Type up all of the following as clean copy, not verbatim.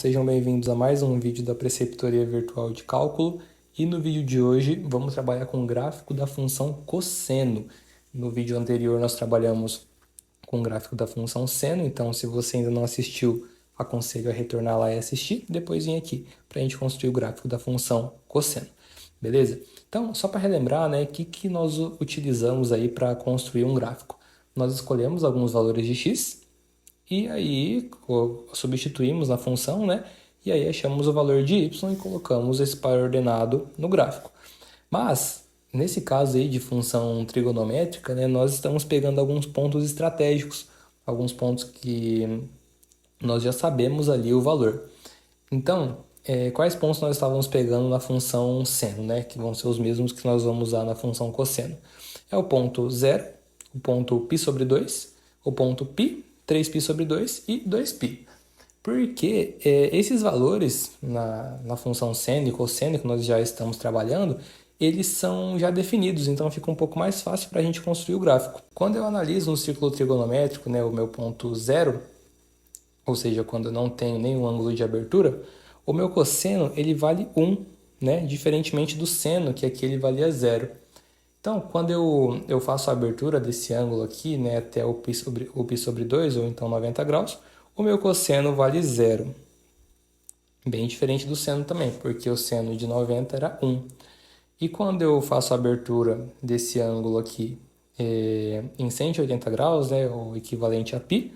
sejam bem-vindos a mais um vídeo da Preceptoria Virtual de Cálculo. E no vídeo de hoje vamos trabalhar com o gráfico da função cosseno. No vídeo anterior nós trabalhamos com o gráfico da função seno, então se você ainda não assistiu, aconselho a retornar lá e assistir, depois vir aqui para a gente construir o gráfico da função cosseno. Beleza? Então, só para relembrar, né, o que nós utilizamos aí para construir um gráfico? Nós escolhemos alguns valores de x, e aí substituímos na função, né? E aí achamos o valor de y e colocamos esse par ordenado no gráfico. Mas, nesse caso aí de função trigonométrica, né, nós estamos pegando alguns pontos estratégicos, alguns pontos que nós já sabemos ali o valor. Então, quais pontos nós estávamos pegando na função seno, né? Que vão ser os mesmos que nós vamos usar na função cosseno. É o ponto 0, o ponto π sobre 2, o ponto π, 3π sobre 2 e 2π. Porque esses valores na função seno e cosseno que nós já estamos trabalhando, eles são já definidos, então fica um pouco mais fácil para a gente construir o gráfico. Quando eu analiso um círculo trigonométrico, né, o meu ponto 0, ou seja, quando eu não tenho nenhum ângulo de abertura, o meu cosseno ele vale 1, né, diferentemente do seno, que aqui ele valia 0. Então, quando eu faço a abertura desse ângulo aqui, né, até o π sobre 2, ou então 90 graus, o meu cosseno vale 0. Bem diferente do seno também, porque o seno de 90 era 1. E quando eu faço a abertura desse ângulo aqui em 180 graus, né, o equivalente a π,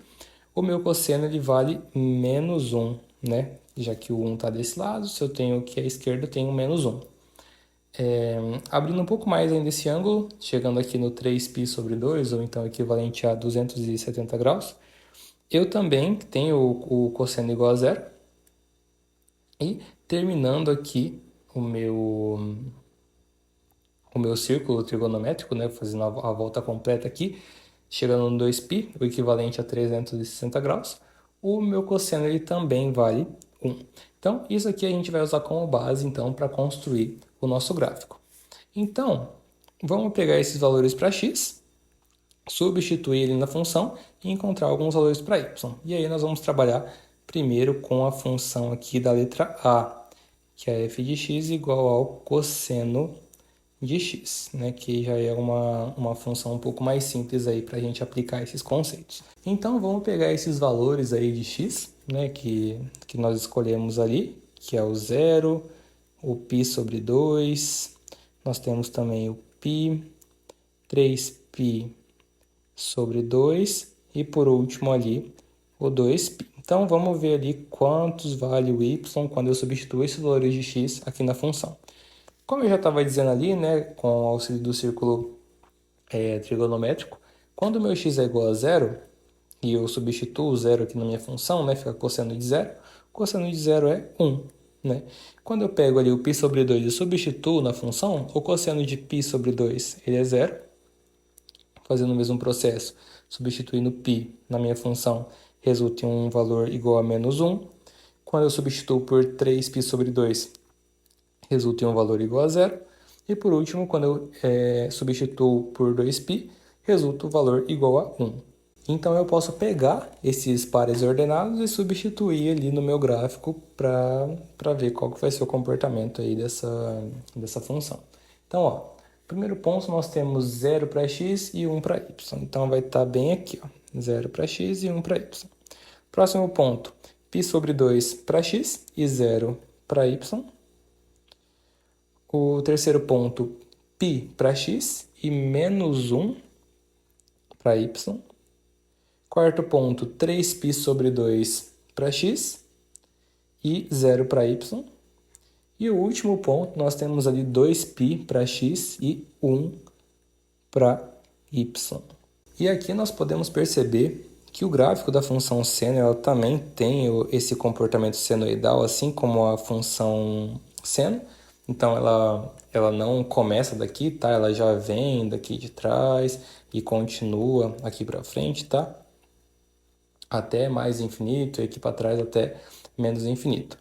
o meu cosseno ele vale menos 1, né? Já que o 1 está desse lado, se eu tenho aqui à esquerda, eu tenho menos 1. Abrindo um pouco mais ainda esse ângulo, chegando aqui no 3π sobre 2, ou então equivalente a 270 graus, eu também tenho o cosseno igual a 0. E terminando aqui o meu círculo trigonométrico, né, fazendo a volta completa aqui, chegando no 2π, o equivalente a 360 graus, o meu cosseno ele também vale 1. Então, isso aqui a gente vai usar como base então, para construir o nosso gráfico. Então, vamos pegar esses valores para x, substituir ele na função e encontrar alguns valores para y. E aí nós vamos trabalhar primeiro com a função aqui da letra A, que é f de x igual ao cosseno de x, né, que já é uma função um pouco mais simples aí para a gente aplicar esses conceitos. Então vamos pegar esses valores aí de x, né, que nós escolhemos ali, que é o 0, o π sobre 2, nós temos também o π, 3π sobre 2 e por último ali o 2π. Então vamos ver ali quantos vale o y quando eu substituo esses valores de x aqui na função. Como eu já estava dizendo ali, né, com o auxílio do círculo trigonométrico, quando o meu x é igual a 0, e eu substituo o 0 aqui na minha função, né, fica cosseno de 0, cosseno de 0 é 1. Né? Quando eu pego ali o π sobre 2 e substituo na função, o cosseno de π sobre 2 ele é 0. Fazendo o mesmo processo, substituindo π na minha função, resulta em um valor igual a menos 1. Quando eu substituo por 3π sobre 2, resulta em um valor igual a 0. E por último, quando eu substituo por 2π, resulta o valor igual a 1. Então eu posso pegar esses pares ordenados e substituir ali no meu gráfico para ver qual que vai ser o comportamento aí dessa função. Então, ó, primeiro ponto nós temos 0 para x e 1 para y. Então vai estar bem aqui, ó, 0 para x e 1 para y. Próximo ponto, π sobre 2 para x e 0 para y. O terceiro ponto, π para x e menos 1 para y. Quarto ponto, 3π sobre 2 para x e 0 para y. E o último ponto, nós temos ali 2π para x e 1 para y. E aqui nós podemos perceber que o gráfico da função seno ela também tem esse comportamento senoidal, assim como a função seno. Então, ela não começa daqui, tá? Ela já vem daqui de trás e continua aqui para frente, tá? Até mais infinito e aqui para trás até menos infinito.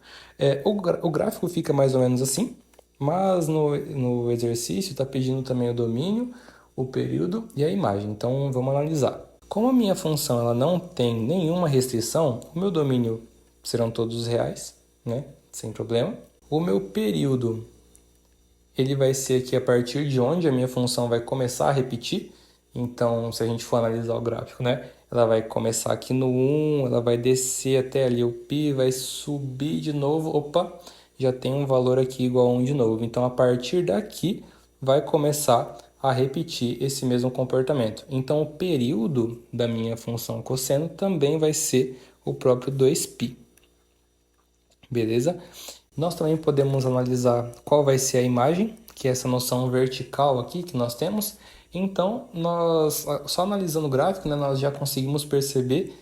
O gráfico fica mais ou menos assim, mas no exercício está pedindo também o domínio, o período e a imagem. Então, vamos analisar. Como a minha função ela não tem nenhuma restrição, o meu domínio serão todos reais, né? Sem problema. O meu período, ele vai ser aqui a partir de onde a minha função vai começar a repetir. Então, se a gente for analisar o gráfico, né? Ela vai começar aqui no 1, ela vai descer até ali o π, vai subir de novo. Opa, já tem um valor aqui igual a 1 de novo. Então, a partir daqui, vai começar a repetir esse mesmo comportamento. Então, o período da minha função cosseno também vai ser o próprio 2π. Beleza? Nós também podemos analisar qual vai ser a imagem, que é essa noção vertical aqui que nós temos. Então, nós, só analisando o gráfico, né, nós já conseguimos perceber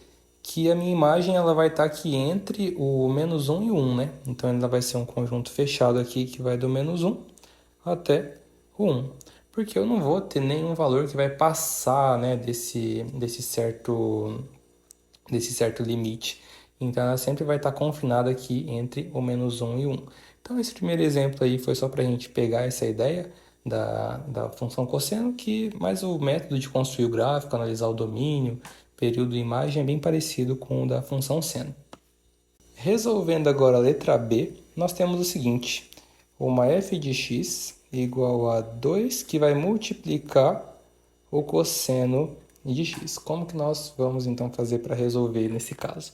que a minha imagem ela vai estar aqui entre o -1 e o 1, né? Então, ela vai ser um conjunto fechado aqui que vai do -1 até o 1. Porque eu não vou ter nenhum valor que vai passar, né, desse certo limite. Então, ela sempre vai estar confinada aqui entre o -1 e o 1. Então, esse primeiro exemplo aí foi só para a gente pegar essa ideia da função cosseno, mas o método de construir o gráfico, analisar o domínio, período e imagem é bem parecido com o da função seno. Resolvendo agora a letra B, nós temos o seguinte: uma f de x igual a 2 que vai multiplicar o cosseno de x. Como que nós vamos então fazer para resolver nesse caso?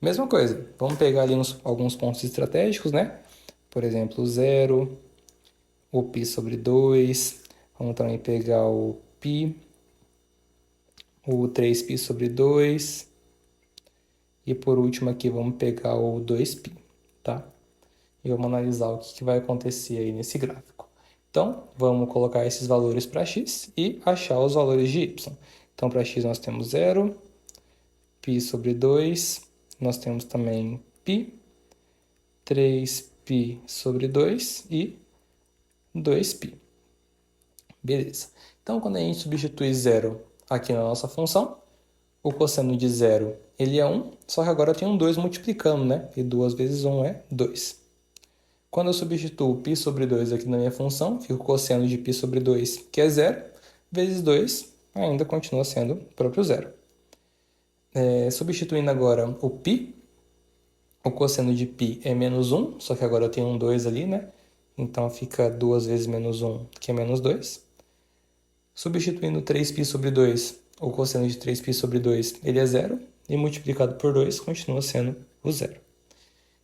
Mesma coisa, vamos pegar ali alguns pontos estratégicos, né? Por exemplo, o 0, o π sobre 2, vamos também pegar o π, o 3π sobre 2, e por último aqui vamos pegar o 2π, tá? E vamos analisar o que vai acontecer aí nesse gráfico. Então, vamos colocar esses valores para x e achar os valores de y. Então, para x nós temos 0, π sobre 2, nós temos também π, 3π sobre 2 e 2π. Beleza. Então, quando a gente substitui 0 aqui na nossa função, o cosseno de 0 ele é 1, só que agora eu tenho um 2 multiplicando, né? E 2 vezes 1 é 2. Quando eu substituo π sobre 2 aqui na minha função, fica o cosseno de π sobre 2, que é 0, vezes 2, ainda continua sendo o próprio 0. Substituindo agora o π, o cosseno de π é -1, só que agora eu tenho um 2 ali, né? Então fica 2 vezes -1, que é -2. Substituindo 3π sobre 2, o cosseno de 3π sobre 2 ele é 0, e multiplicado por 2 continua sendo o 0.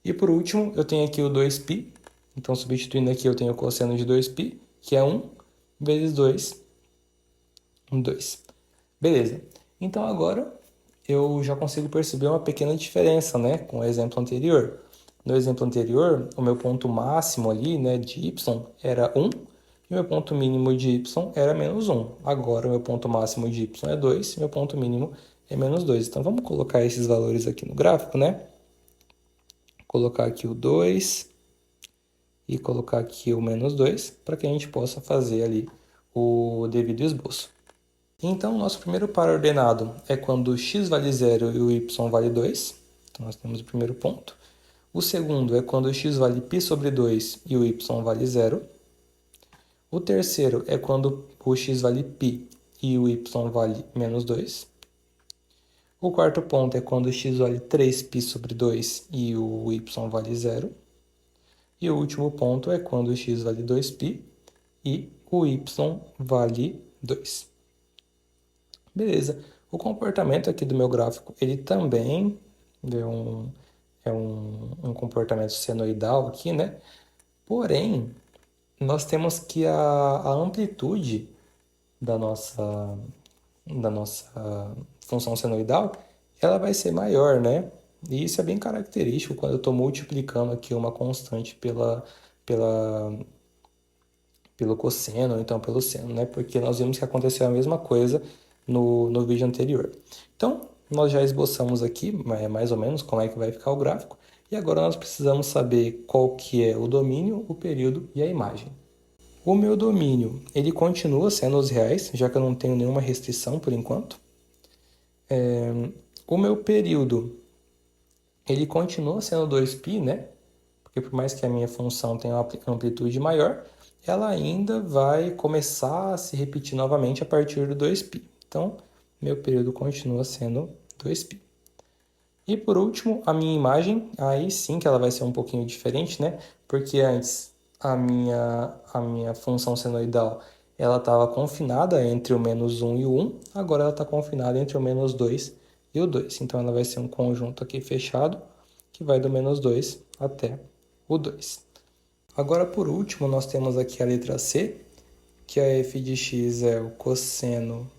E por último, eu tenho aqui o 2π, então substituindo aqui eu tenho o cosseno de 2π, que é 1, vezes 2, 2. Beleza. Então agora eu já consigo perceber uma pequena diferença, né, com o exemplo anterior. No exemplo anterior, o meu ponto máximo ali, né, de y era 1, e o meu ponto mínimo de y era -1. Agora o meu ponto máximo de y é 2, e meu ponto mínimo é -2. Então vamos colocar esses valores aqui no gráfico, né? Colocar aqui o 2 e colocar aqui o -2 para que a gente possa fazer ali o devido esboço. Então, nosso primeiro par ordenado é quando x vale 0 e o y vale 2. Então, nós temos o primeiro ponto. O segundo é quando x vale π sobre 2 e o y vale 0. O terceiro é quando o x vale π e o y vale -2. O quarto ponto é quando x vale 3π sobre 2 e o y vale 0. E o último ponto é quando x vale 2π e o y vale 2. Beleza. O comportamento aqui do meu gráfico, ele também é um comportamento senoidal aqui, né? Porém, nós temos que a amplitude da nossa função senoidal, ela vai ser maior, né? E isso é bem característico quando eu estou multiplicando aqui uma constante pelo cosseno, ou então pelo seno, né? Porque nós vimos que aconteceu a mesma coisa no vídeo anterior. Então, nós já esboçamos aqui, mais ou menos, como é que vai ficar o gráfico. E agora nós precisamos saber qual que é o domínio, o período e a imagem. O meu domínio, ele continua sendo os reais, já que eu não tenho nenhuma restrição por enquanto. O meu período, ele continua sendo 2π, né? Porque por mais que a minha função tenha uma amplitude maior, ela ainda vai começar a se repetir novamente a partir do 2π. Então, meu período continua sendo 2π. E por último, a minha imagem, aí sim que ela vai ser um pouquinho diferente, né? Porque antes a minha função senoidal ela estava confinada entre o -1 e o 1, agora ela está confinada entre o -2 e o 2. Então ela vai ser um conjunto aqui fechado, que vai do -2 até o 2. Agora por último, nós temos aqui a letra C, que a f de x é o cosseno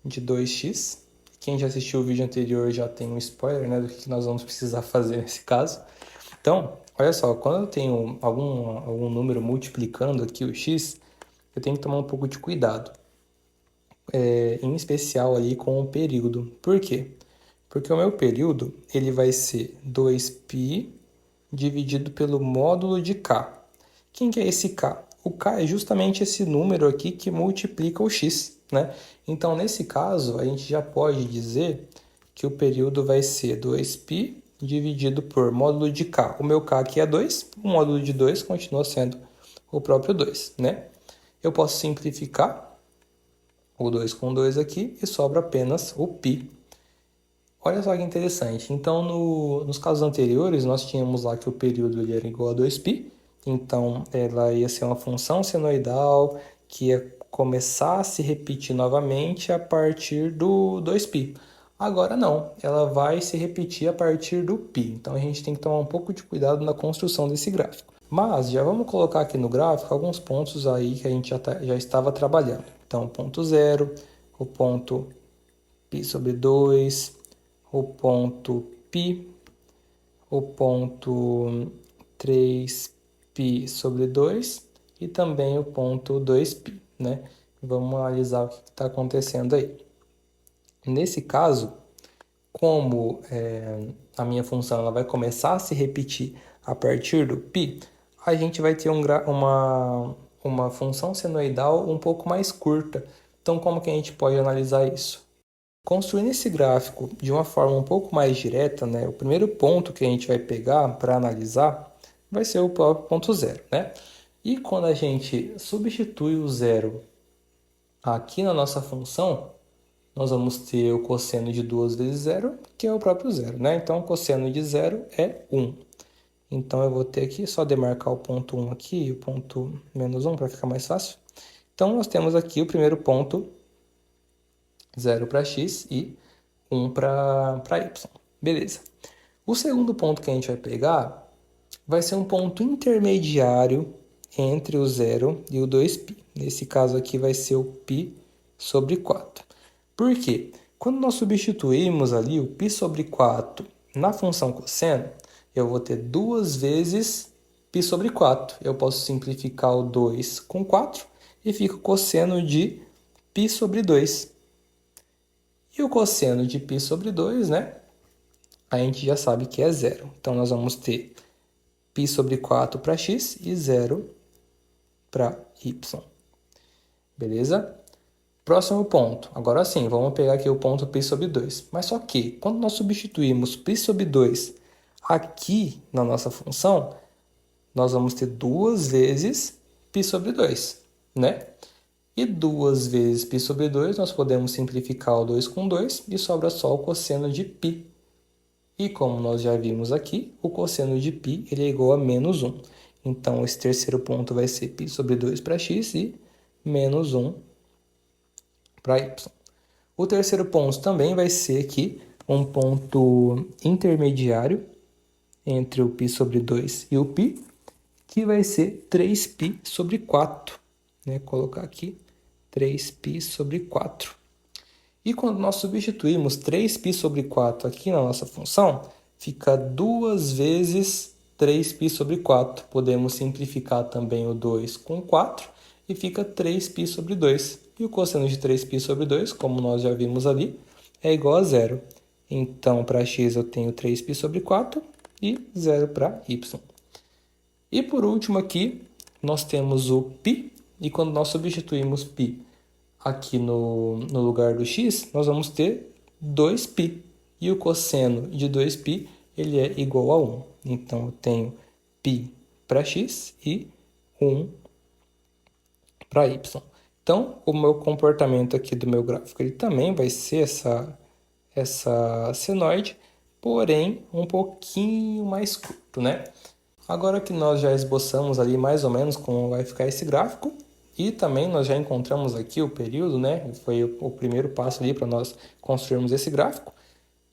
de 2x. Quem já assistiu o vídeo anterior já tem um spoiler, né, do que nós vamos precisar fazer nesse caso. Então, olha só, quando eu tenho algum número multiplicando aqui o x, eu tenho que tomar um pouco de cuidado, em especial ali com o período. Por quê? Porque o meu período ele vai ser 2π dividido pelo módulo de k. Quem que é esse k? O k é justamente esse número aqui que multiplica o x, né? Então, nesse caso, a gente já pode dizer que o período vai ser 2π dividido por módulo de k. O meu k aqui é 2, o módulo de 2 continua sendo o próprio 2, né? Eu posso simplificar o 2 com 2 aqui e sobra apenas o π. Olha só que interessante. Então, nos casos anteriores, nós tínhamos lá que o período ele era igual a 2π. Então, ela ia ser uma função senoidal que ia começar a se repetir novamente a partir do 2π. Agora não, ela vai se repetir a partir do π. Então, a gente tem que tomar um pouco de cuidado na construção desse gráfico. Mas já vamos colocar aqui no gráfico alguns pontos aí que a gente já estava trabalhando. Então, o ponto 0, o ponto π sobre 2, o ponto π, o ponto 3π sobre 2 e também o ponto 2π, né? Vamos analisar o que está acontecendo aí. Nesse caso, como a minha função ela vai começar a se repetir a partir do π, a gente vai ter uma função senoidal um pouco mais curta. Então, como que a gente pode analisar isso? Construindo esse gráfico de uma forma um pouco mais direta, né, o primeiro ponto que a gente vai pegar para analisar vai ser o próprio ponto zero, né? E quando a gente substitui o zero aqui na nossa função, nós vamos ter o cosseno de 2 vezes zero, que é o próprio zero, né? Então, o cosseno de zero é 1. Então, eu vou ter aqui, só demarcar o ponto 1 aqui e o ponto -1 para ficar mais fácil. Então, nós temos aqui o primeiro ponto, 0 para x e 1 para y. Beleza. O segundo ponto que a gente vai pegar vai ser um ponto intermediário entre o 0 e o 2π. Nesse caso aqui vai ser o π sobre 4. Por quê? Quando nós substituímos ali o π sobre 4 na função cosseno, eu vou ter 2 vezes π sobre 4. Eu posso simplificar o 2 com 4 e fica o cosseno de π sobre 2. E o cosseno de π sobre 2, né? A gente já sabe que é zero. Então, nós vamos ter π sobre 4 para x e 0 para y. Beleza? Próximo ponto. Agora sim, vamos pegar aqui o ponto π sobre 2. Mas só que, quando nós substituímos π sobre 2 aqui na nossa função, nós vamos ter 2 vezes π sobre 2, né? E 2 vezes π sobre 2, nós podemos simplificar o 2 com 2 e sobra só o cosseno de π. E como nós já vimos aqui, o cosseno de π ele é igual a -1. Então, esse terceiro ponto vai ser π sobre 2 para x e -1 para y. O terceiro ponto também vai ser aqui um ponto intermediário entre o π sobre 2 e o π, que vai ser 3π sobre 4. Né? Colocar aqui 3π sobre 4. E quando nós substituímos 3π sobre 4 aqui na nossa função, fica 2 vezes 3π sobre 4. Podemos simplificar também o 2 com 4 e fica 3π sobre 2. E o cosseno de 3π sobre 2, como nós já vimos ali, é igual a zero. Então, para x eu tenho 3π sobre 4 e 0 para y. E por último aqui, nós temos o π, e quando nós substituímos π aqui no lugar do x, nós vamos ter 2π. E o cosseno de 2π ele é igual a 1. Então, eu tenho π para x e 1 para y. Então, o meu comportamento aqui do meu gráfico ele também vai ser essa senoide, porém um pouquinho mais curto, né? Agora que nós já esboçamos ali mais ou menos como vai ficar esse gráfico, e também nós já encontramos aqui o período, né? Foi o primeiro passo ali para nós construirmos esse gráfico.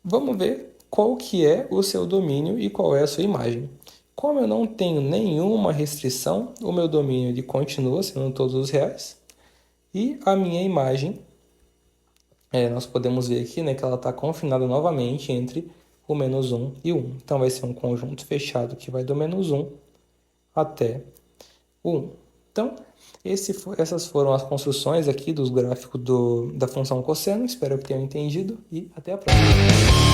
Vamos ver qual que é o seu domínio e qual é a sua imagem. Como eu não tenho nenhuma restrição, o meu domínio ele continua sendo todos os reais. E a minha imagem, nós podemos ver aqui, né, que ela está confinada novamente entre o -1 e 1. Então vai ser um conjunto fechado que vai do -1 até o 1. Então, essas foram as construções aqui dos gráficos da função cosseno. Espero que tenham entendido e até a próxima.